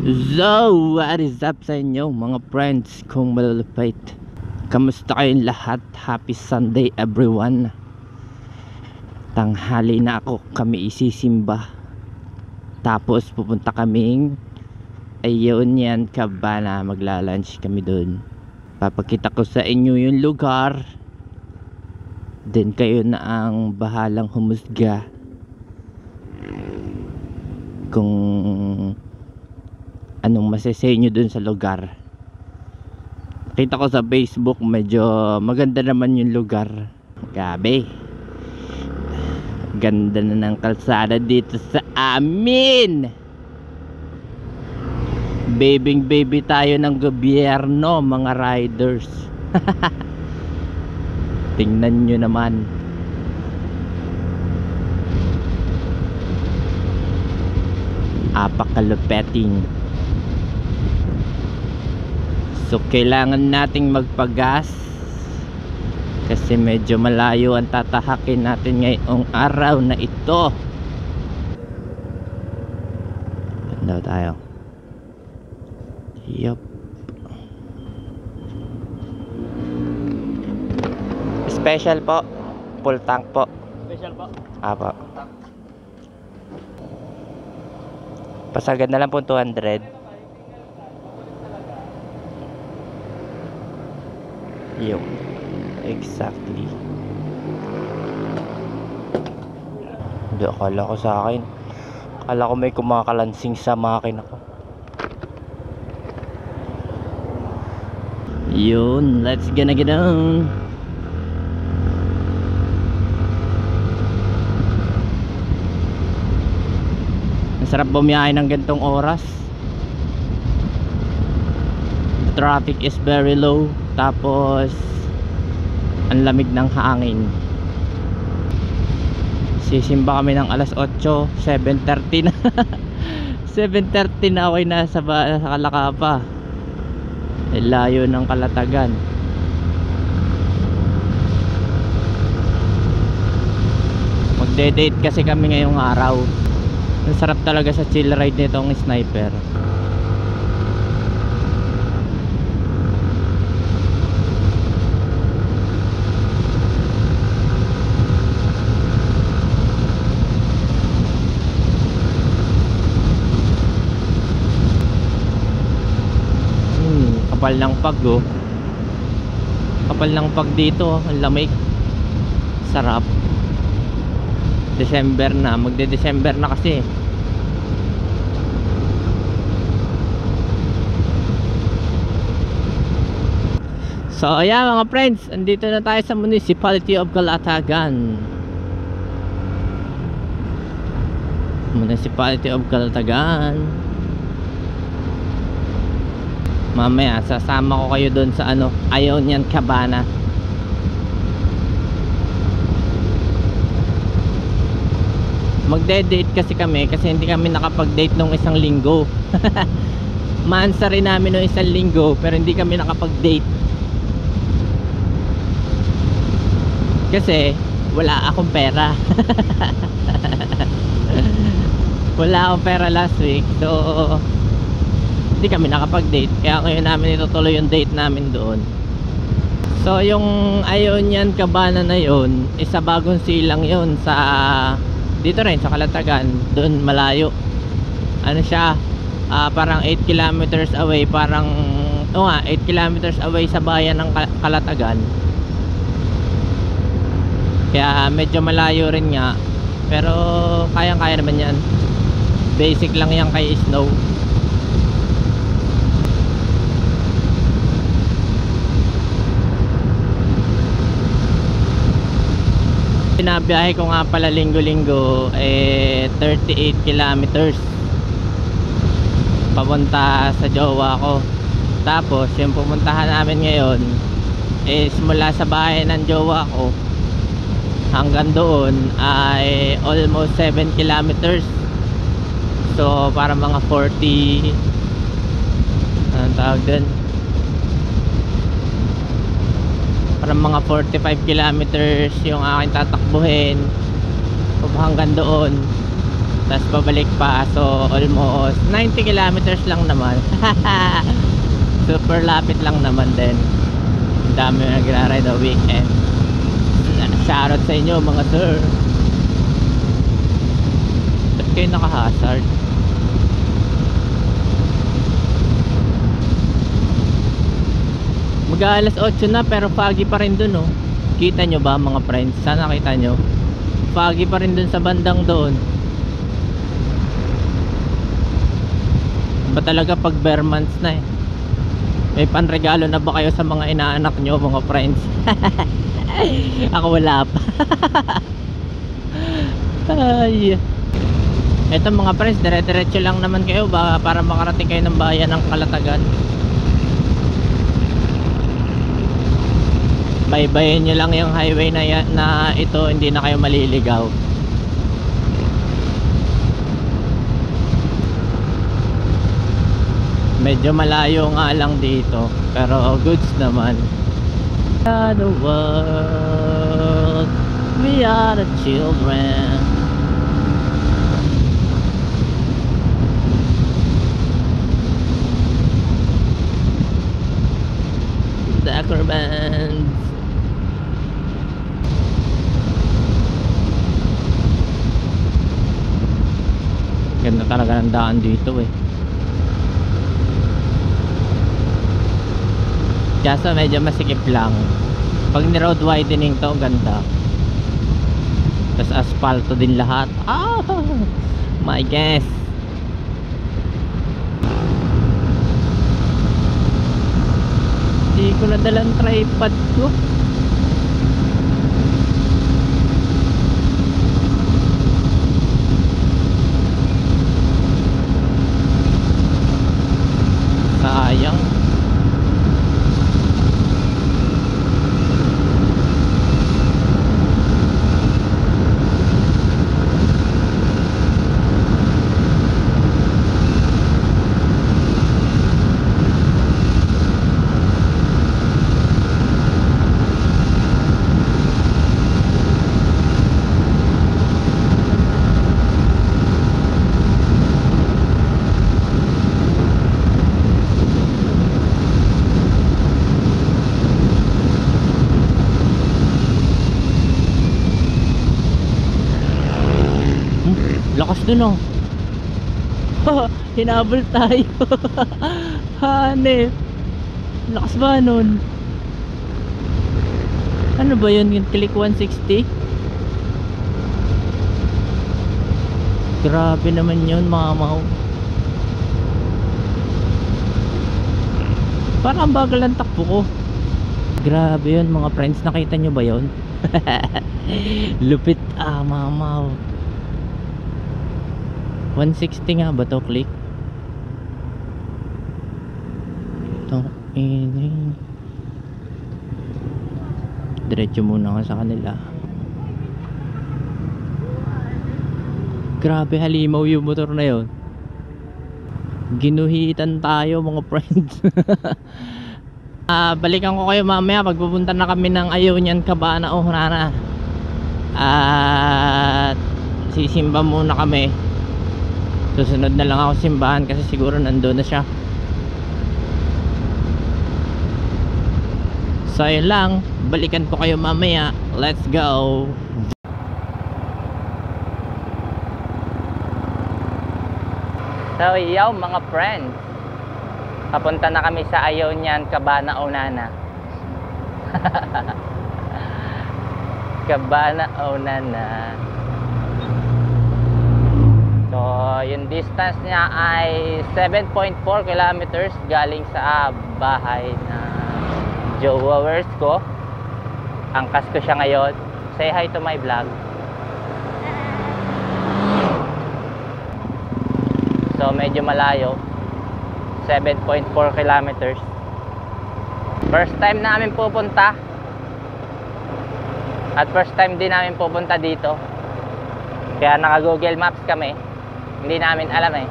So, what is up sa inyo mga friends kong malalapit? Kamusta kayong lahat? Happy Sunday everyone. Tanghali na ako, kami isisimba. Tapos pupunta kaming ayun yan, Cabana. Magla-lunch kami dun. Papakita ko sa inyo yung lugar. Then kayo na ang bahalang humusga kung anong masasay nyo dun sa lugar. Kita ko sa Facebook, medyo maganda naman yung lugar. Grabe, ganda na ng kalsada dito sa amin. Baby tayo ng gobyerno mga riders. Tingnan nyo naman. Apakalupeting. So kailangan nating magpagas kasi medyo malayo ang tatahakin natin ngayong araw na ito. Ganda tayo. Yup. Special po. Full tank po. Special po. Apo. Pasagan na lang po 200. Yung exactly. Hindi, akala ko sa akin, akala ko may kumakalansing sa makina ko. Yun, let's gonna get on. Masarap bumiyahe ng gantong oras. The traffic is very low. Tapos ang lamig ng hangin. Sisimba kami ng alas 8, 7:30 na. 7:30 na ako'y nasa Kalakapa. Layo ng Kalatagan. Magde-date kasi kami ngayong araw. Ang sarap talaga sa chill ride nitong Sniper. Kapal ng pag, oh. Kapal ng pag dito, ang lamig. Sarap. December na, magde-December na kasi. So ayan mga friends, andito na tayo sa Municipality of Calatagan. Municipality of Calatagan. Mamaya sasama ko kayo doon sa Ionian Cabana. Magde-date kasi kami kasi hindi kami nakapag-date nung isang linggo. Maansa rin namin nung isang linggo pero hindi kami nakapag-date kasi wala akong pera. Wala akong pera last week, so hindi kami nakapag-date. Kaya ngayon namin itutuloy yung date namin doon. So yung Ionian Cabana na yun, isa bagong silang yun sa dito rin sa Calatagan. Doon malayo. Ano siya, parang 8 kilometers away. Parang 8 kilometers away sa bayan ng Calatagan. Kaya medyo malayo rin nga. Pero kayang-kaya naman yan. Basic lang yan kay Snow. Pinabiyahe ko nga pala linggo-linggo 38 kilometers papunta sa jowa ko. Tapos yung pumuntahan namin ngayon is mula sa bahay ng jowa ko hanggang doon ay almost 7 kilometers. So para mga 40 anong tawag dun, parang mga 45 kilometers yung aking tatakbuhin hanggang doon. tas pabalik pa, so almost 90 kilometers lang naman. Super lapit lang naman din. Ang dami nagra-ride the weekend. Shoutout sa inyo mga sir. Ba't kayo naka-hazard? Mag-alas 8 na pero foggy pa rin dun, oh. Kita nyo ba mga friends? Sana kita nyo. Foggy pa rin dun sa bandang doon. Ba talaga pag bare months na eh. May panregalo na ba kayo sa mga inaanak nyo mga friends? Ako wala pa. Ay. Ito mga friends, dire-diretso lang naman kayo ba para makarating kayo ng bayan ng Calatagan. Baybayin nyo lang yung highway na ito, hindi na kayo maliligaw. Medyo malayo nga lang dito, pero goods naman. The world, we are the children. The acrobats. Ganda talaga ng daan dito eh. Kaso medyo masikip lang. Pag ni-road widening to, ganda. Tapos asfalto din lahat. Ah, my guess. Hindi ko nadalang tripod ko. Sayang. Lakas dun oh. Hinabol tayo. Hanep. Lakas ba nun? Ano ba yun? Yung click 160? Grabe naman yun, mamaw. Parang ang bagal ang takbo ko. Grabe yun mga friends. Nakita nyo ba yun? Lupit mamaw. 160 nga ba to click? Ito ini. Diretso muna ka sa kanila. Grabe halimaw yung motor na yun. Ginuhitan tayo mga friends. Balikan ko kayo mamaya pag pupunta na kami ng Ayunian Cabana o Hunana. At sisimba muna kami. Susunod na lang ako simbahan kasi siguro nandoon na siya. So yun lang, balikan ko kayo mamaya. Let's go. So yo mga friends, papunta na kami sa Ayunian Cabana o Hunana. Cabana o Hunana. So yung distance niya ay 7.4 kilometers galing sa bahay na jowa ko. Angkas ko siya ngayon. Say hi to my vlog. So medyo malayo, 7.4 kilometers. First time namin pupunta. At first time din namin pupunta dito. Kaya naka Google Maps kami. Hindi namin alam eh.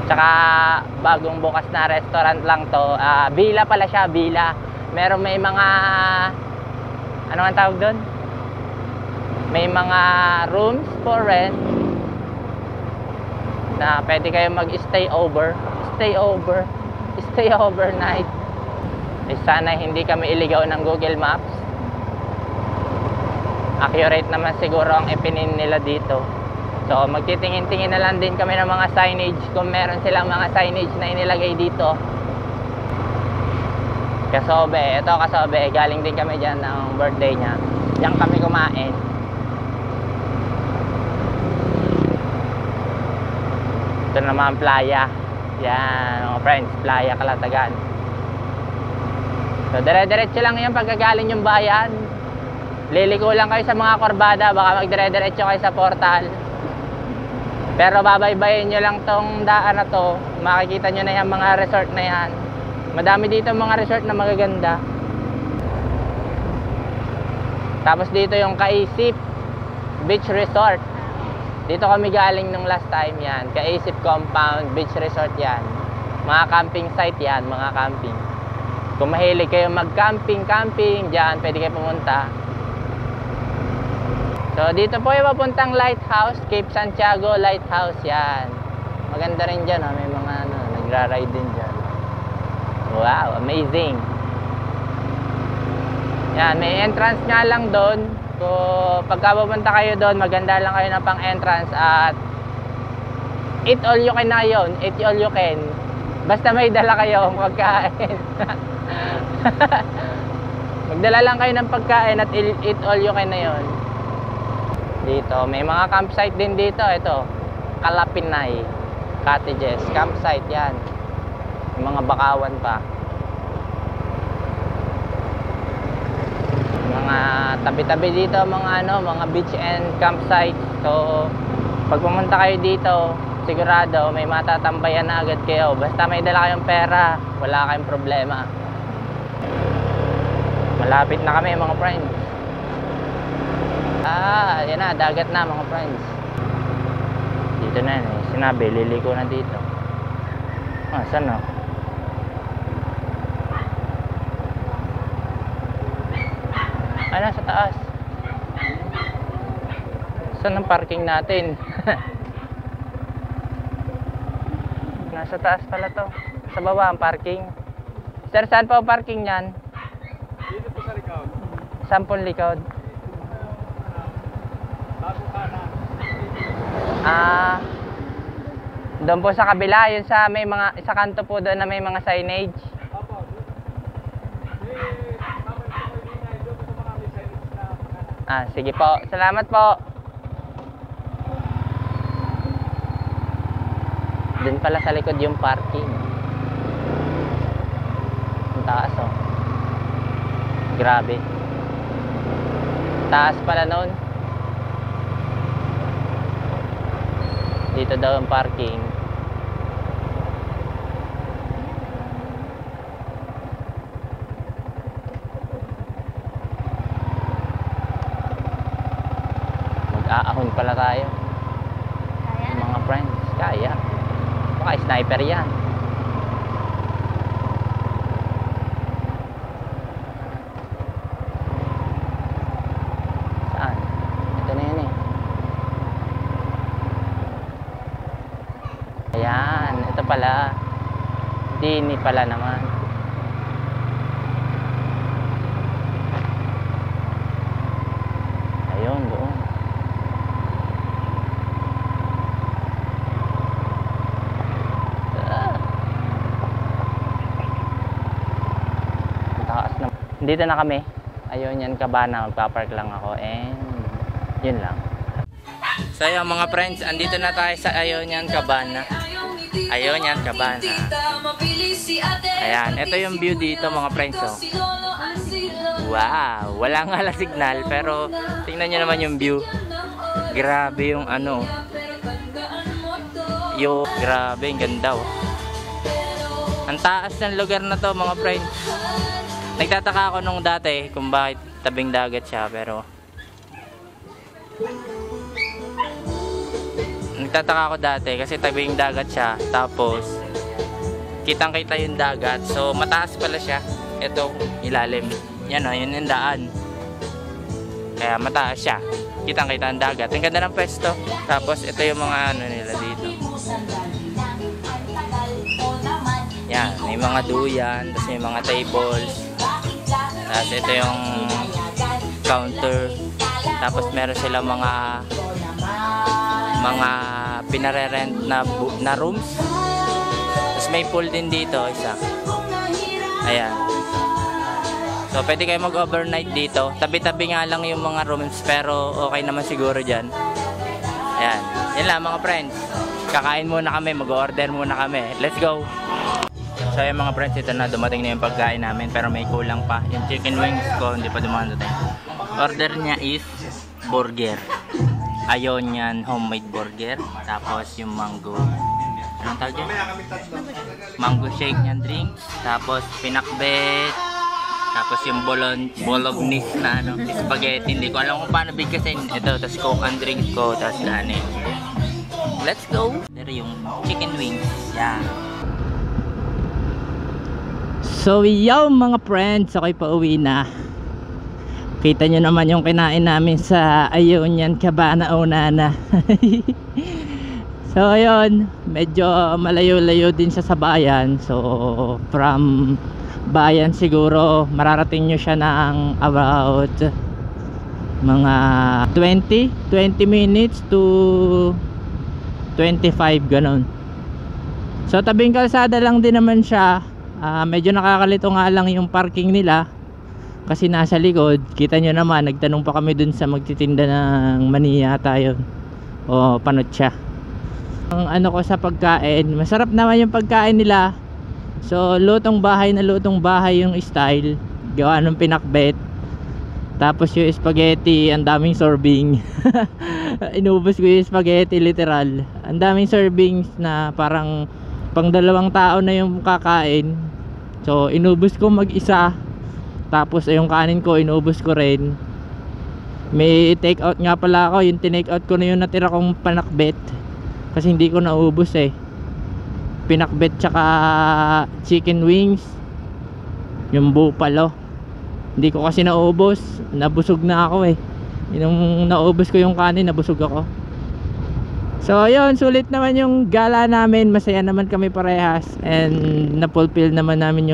Tsaka bagong bukas na restaurant lang to. Villa pala siya, villa. Meron may mga ano ang tawag doon? May mga rooms for rent. na pwede kayo mag-stay overnight. Eh, sana hindi kami iligaw ng Google Maps. Accurate naman siguro ang ipinin nila dito. So magtitingin-tingin na lang din kami ng mga signage kung meron silang mga signage na inilagay dito. Kasobe, ito Kasobe, galing din kami dyan ng birthday niya. Diyan kami kumain. Ito naman playa. Yan mga friends, playa Calatagan. So dire-diretso lang yan pagkagaling yung bayan. Liliko lang kayo sa mga kurbada, baka magdire-diretso kayo sa portal. Pero babaybayin nyo lang tong daan na to, makikita nyo na yung mga resort na yan. Madami dito mga resort na magaganda. Tapos dito yung Kaisip Beach Resort. Dito kami galing nung last time yan. Kaisip Compound Beach Resort yan. Mga camping site yan, mga camping. Kung mahilig kayo mag-camping, dyan pwede kayo pumunta. So dito po yung papuntang Lighthouse, Cape Santiago Lighthouse yan. Maganda rin dyan, may mga nagra-ride din dyan. Wow, amazing. Yan, may entrance nga lang doon. So pagka pupunta kayo doon, maganda lang kayo na pang entrance at eat all you can na yun, eat all you can. Basta may dala kayo pagkain. Magdala lang kayo ng pagkain at eat all you can na yun. Dito, may mga campsite din dito. Ito, Kalapinay Cottages, campsite yan. May mga bakawan pa. Mga tabi-tabi dito, mga beach and campsite. So, pag pumunta kayo dito, sigurado may matatambayan na agad kayo. Basta may dala kayong pera, wala kayong problema. Malapit na kami mga friends. Yan na, dagat na mga friends. Dito na yan, sinabi, liliko na dito. Saan na? Nasa taas. Saan ang parking natin? Nasa taas pala to. Sa baba ang parking. Sir, saan pa ang parking yan? Dito po sa likod. Saan po likod? Bago ka na. Doon po sa kabila, yun sa may mga sa kanto po doon na may mga signage. Opo. Sige po. Salamat po. Doon pala sa likod yung parking. Ang taas oh. Grabe. Taas pala noon. Dito daw ang parking. Mag-aahon pala tayo. Kaya? Mga friends, kaya. Baka sniper yan. Saan? Ito na yan eh. Ayan, ito pala. Dini pala naman. Ayun, doon. Dito na kami. Ayun yan, Cabana. Magpapark lang ako and yun lang. So ayun mga friends, andito na tayo sa Ayunian Cabana. Ayunian Cabana. Ayan, ito yung view dito mga friends oh. Wow, wala nga lang signal pero tingnan nyo naman yung view. Grabe yung ano. Grabe, ang ganda oh. Ang taas ng lugar na to mga friends. Nagtataka ako nung dati kung bakit tabing dagat siya pero nagtataka ako dati kasi tabing dagat siya tapos kitang kita yung dagat so mataas pala siya. Ito ilalim yan o, yun yung daan kaya mataas siya, kitang kita ang dagat. Ang ganda ng pwesto tapos ito yung mga ano nila dito. Yan, may mga duyan, tapos may mga tables. Tapos ito yung counter. Tapos meron sila mga pinare-rent na rooms. Tapos may pool din dito, isa. Ayan. So pwede kayo mag-overnight dito. Tabi-tabi nga lang yung mga rooms, pero okay naman siguro dyan. Ayan. Yan lang mga friends. Kakain muna kami, mag-order muna kami. Let's go! So yung mga friends, ito na, dumating na yung pagkain namin, pero may kulang pa. Yung chicken wings ko, hindi pa dumating. Order niya is burger. Ionian homemade burger. Tapos yung mango. Anong tawag dyan? Mango shake niyan drinks. Tapos pinakbet. Tapos yung bolognese na spaghetti. Hindi ko alam kung paano bigkasin. Ito, tapos coke and drinks ko. Tapos lahanin. Let's go! Pero yung chicken wings. Yeah. So yo mga friends, ako'y pauwi na. Kita nyo naman yung kinain namin sa Ionian Cabana Onana. So ayun, medyo malayo-layo din siya sa bayan. So from bayan siguro mararating nyo siya ng about mga 20 minutes to 25 ganon. So tabing kalsada lang din naman siya. Medyo nakakalito nga lang yung parking nila kasi nasa likod. Kita nyo naman, nagtanong pa kami dun sa magtitinda ng mani yata yun o panotsa. Ang ano ko sa pagkain, masarap naman yung pagkain nila. So lutong bahay na lutong bahay yung style, gawa ng pinakbet. Tapos yung spaghetti, ang daming serving. Inubos ko yung spaghetti literal. Ang daming servings na parang pang 2 tao na yung kakain. So inubos ko mag-isa. Tapos yung kanin ko inubos ko rin. May take out nga pala ako. Yung tinake out ko na yung natira kong panakbet, kasi hindi ko naubos eh. Pinakbet tsaka chicken wings, yung bupalo. Hindi ko kasi naubos. Nabusog na ako eh. Yung naubos ko yung kanin, nabusog ako. So ayun, sulit naman yung gala namin. Masaya naman kami parehas. And na-fulfill naman namin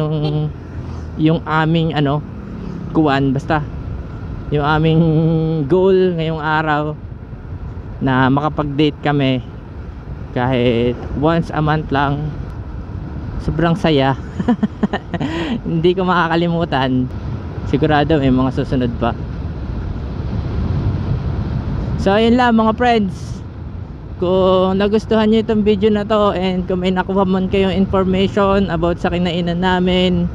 yung aming kuwan. Basta yung aming goal ngayong araw, na makapag-date kami kahit once a month lang. Sobrang saya. Hindi ko makakalimutan. Sigurado may mga susunod pa. So ayun lang mga friends. Kung nagustuhan nyo itong video na to, and kung may nakuha man kayong information about sa kinainan namin,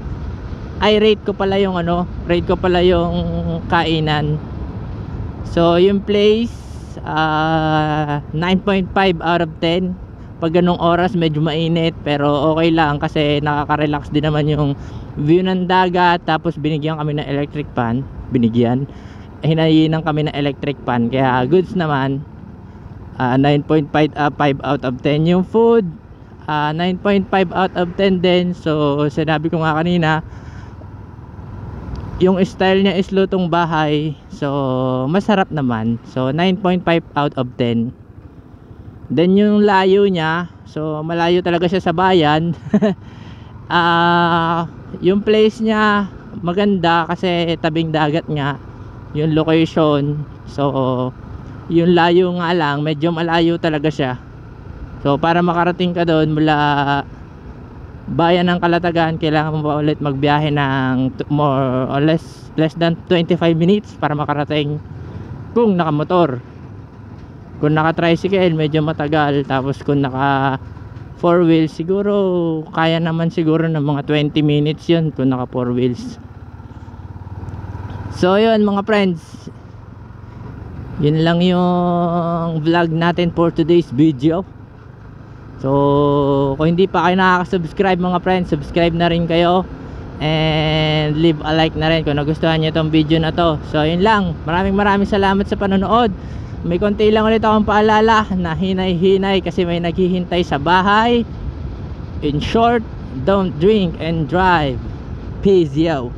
ay rate ko pala yung kainan. So yung place, 9.5 out of 10. Pag ganong oras medyo mainit, pero okay lang kasi nakaka-relax din naman yung view ng dagat. Tapos binigyan kami ng electric fan. Hinayinan kami ng electric fan, kaya goods naman. 9.5 out of 10 yung food. 9.5 out of 10 din. So sinabi ko nga kanina, yung style niya is lutong bahay, so masarap naman. So 9.5 out of 10. Then yung layo niya, so malayo talaga siya sa bayan. Yung place niya maganda kasi tabing dagat nga yung location. So yung layo nga lang, medyo malayo talaga siya. So para makarating ka doon mula bayan ng Calatagan, kailangan mo pa ulit magbiyahe ng more or less than 25 minutes para makarating kung nakamotor. Kung naka tricycle medyo matagal. Tapos kung naka 4 wheels siguro kaya naman siguro ng mga 20 minutes yun kung naka 4 wheels. So yun mga friends, yun lang yung vlog natin for today's video. So kung hindi pa kayo nakaka-subscribe mga friends, subscribe na rin kayo. And leave a like na rin kung nagustuhan nyo itong video na to. So yun lang, maraming salamat sa panonood. May konti lang ulit akong paalala na hinay-hinay kasi may naghihintay sa bahay. In short, don't drink and drive. Peace yo.